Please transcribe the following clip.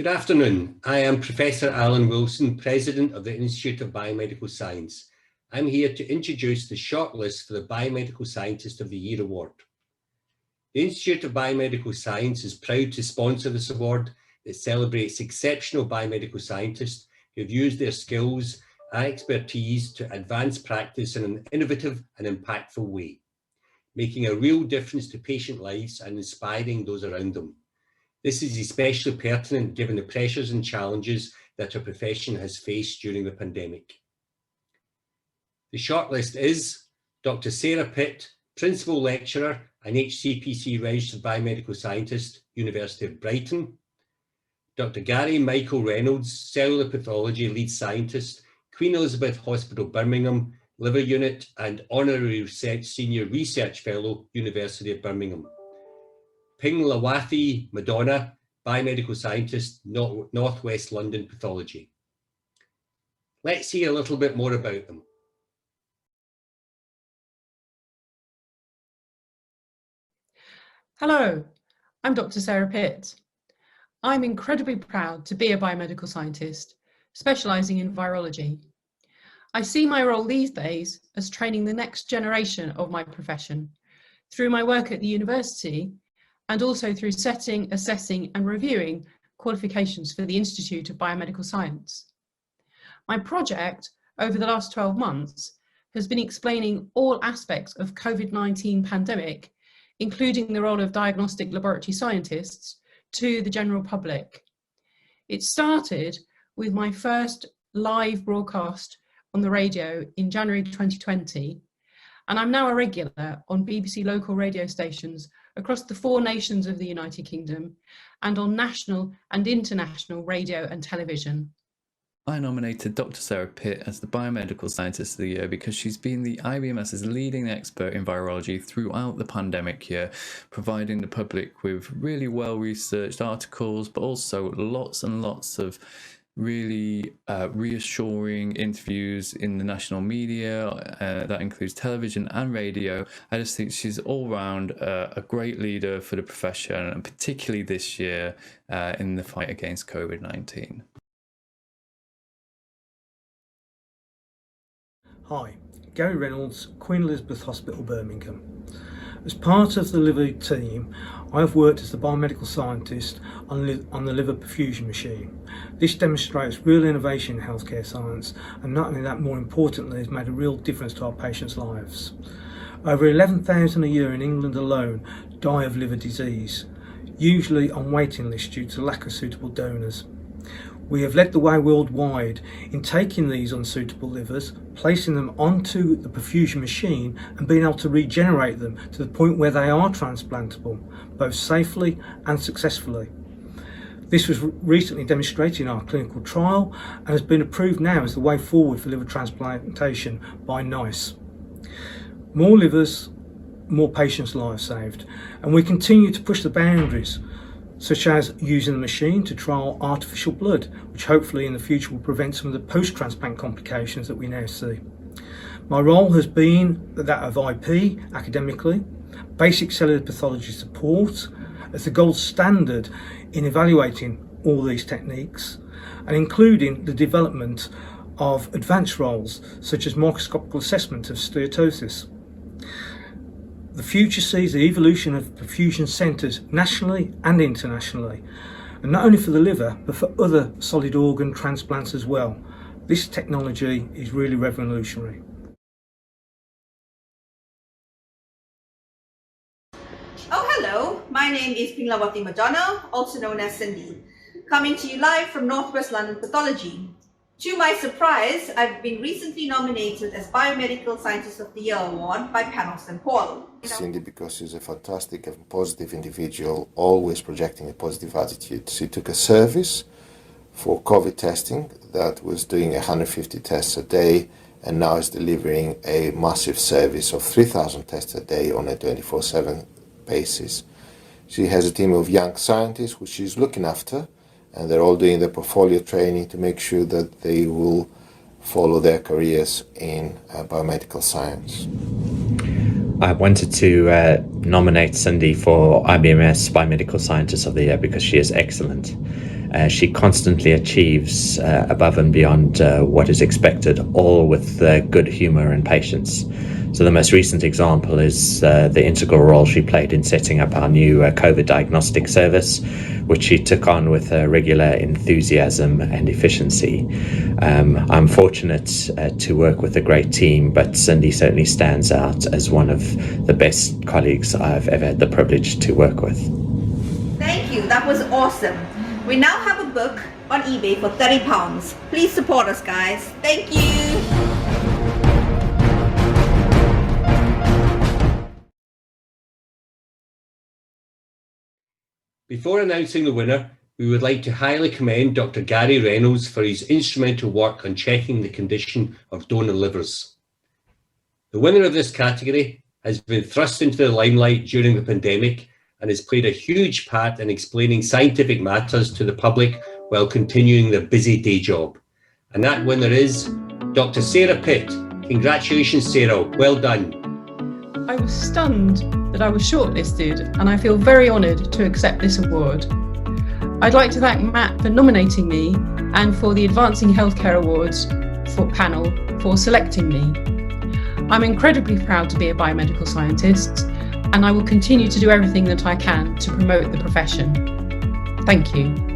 Good afternoon. I am Professor Alan Wilson, President of the Institute of Biomedical Science. I'm here to introduce the shortlist for the Biomedical Scientist of the Year award. The Institute of Biomedical Science is proud to sponsor this award that celebrates exceptional biomedical scientists who have used their skills and expertise to advance practice in an innovative and impactful way, making a real difference to patient lives and inspiring those around them. This is especially pertinent given the pressures and challenges that our profession has faced during the pandemic. The shortlist is Dr. Sarah Pitt, Principal Lecturer and HCPC Registered Biomedical Scientist, University of Brighton. Dr. Gary Michael Reynolds, Cellular Pathology Lead Scientist, Queen Elizabeth Hospital, Birmingham, Liver Unit and Honorary Senior Research Fellow, University of Birmingham. Lavati, Madonna, Biomedical Scientist, Northwest London Pathology. Let's hear a little bit more about them. Hello, I'm Dr. Sarah Pitt. I'm incredibly proud to be a biomedical scientist, specialising in virology. I see my role these days as training the next generation of my profession through my work at the university and also through setting, assessing and reviewing qualifications for the Institute of Biomedical Science. My project over the last 12 months has been explaining all aspects of COVID-19 pandemic, including the role of diagnostic laboratory scientists, to the general public. It started with my first live broadcast on the radio in January 2020, and I'm now a regular on BBC local radio stations across the 4 nations of the United Kingdom and on national and international radio and television. I nominated Dr. Sarah Pitt as the Biomedical Scientist of the Year because she's been the IBMS's leading expert in virology throughout the pandemic year, providing the public with really well-researched articles, but also lots and lots of really reassuring interviews in the national media, that includes television and radio. I just think she's all round a great leader for the profession, and particularly this year in the fight against COVID-19. Hi, Gary Reynolds, Queen Elizabeth Hospital, Birmingham. As part of the liver team, I have worked as the biomedical scientist on the liver perfusion machine. This demonstrates real innovation in healthcare science, and not only that, more importantly, has made a real difference to our patients' lives. Over 11,000 a year in England alone die of liver disease, usually on waiting lists due to lack of suitable donors. We have led the way worldwide in taking these unsuitable livers, placing them onto the perfusion machine and being able to regenerate them to the point where they are transplantable, both safely and successfully. This was recently demonstrated in our clinical trial and has been approved now as the way forward for liver transplantation by NICE. More livers, more patients' lives saved, and we continue to push the boundaries, such as using the machine to trial artificial blood, which hopefully in the future will prevent some of the post-transplant complications that we now see. My role has been that of IP academically, basic cellular pathology support as the gold standard in evaluating all these techniques, and including the development of advanced roles such as microscopical assessment of steatosis. The future sees the evolution of perfusion centres nationally and internationally, and not only for the liver but for other solid organ transplants as well. This technology is really revolutionary. Oh, hello, my name is Lavati Madonna, also known as Cindy, coming to you live from Northwest London Pathology. To my surprise, I've been recently nominated as Biomedical Scientist of the Year award by Panel St. Paul. Cindy, because she's a fantastic and positive individual, always projecting a positive attitude. She took a service for COVID testing that was doing 150 tests a day, and now is delivering a massive service of 3,000 tests a day on a 24/7 basis. She has a team of young scientists which she's looking after, and they're all doing their portfolio training to make sure that they will follow their careers in biomedical science. I wanted to nominate Cindy for IBMS Biomedical Scientist of the Year because she is excellent. She constantly achieves above and beyond what is expected, all with good humor and patience. So the most recent example is the integral role she played in setting up our new COVID diagnostic service, which she took on with regular enthusiasm and efficiency. I'm fortunate to work with a great team, but Cindy certainly stands out as one of the best colleagues I've ever had the privilege to work with. Thank you, that was awesome. We now have a book on eBay for £30. Please support us, guys. Thank you. Before announcing the winner, we would like to highly commend Dr. Gary Reynolds for his instrumental work on checking the condition of donor livers. The winner of this category has been thrust into the limelight during the pandemic and has played a huge part in explaining scientific matters to the public while continuing their busy day job. And that winner is Dr. Sarah Pitt. Congratulations, Sarah. Well done. I was stunned that I was shortlisted, and I feel very honoured to accept this award. I'd like to thank Matt for nominating me and for the Advancing Healthcare Awards panel for selecting me. I'm incredibly proud to be a biomedical scientist, and I will continue to do everything that I can to promote the profession. Thank you.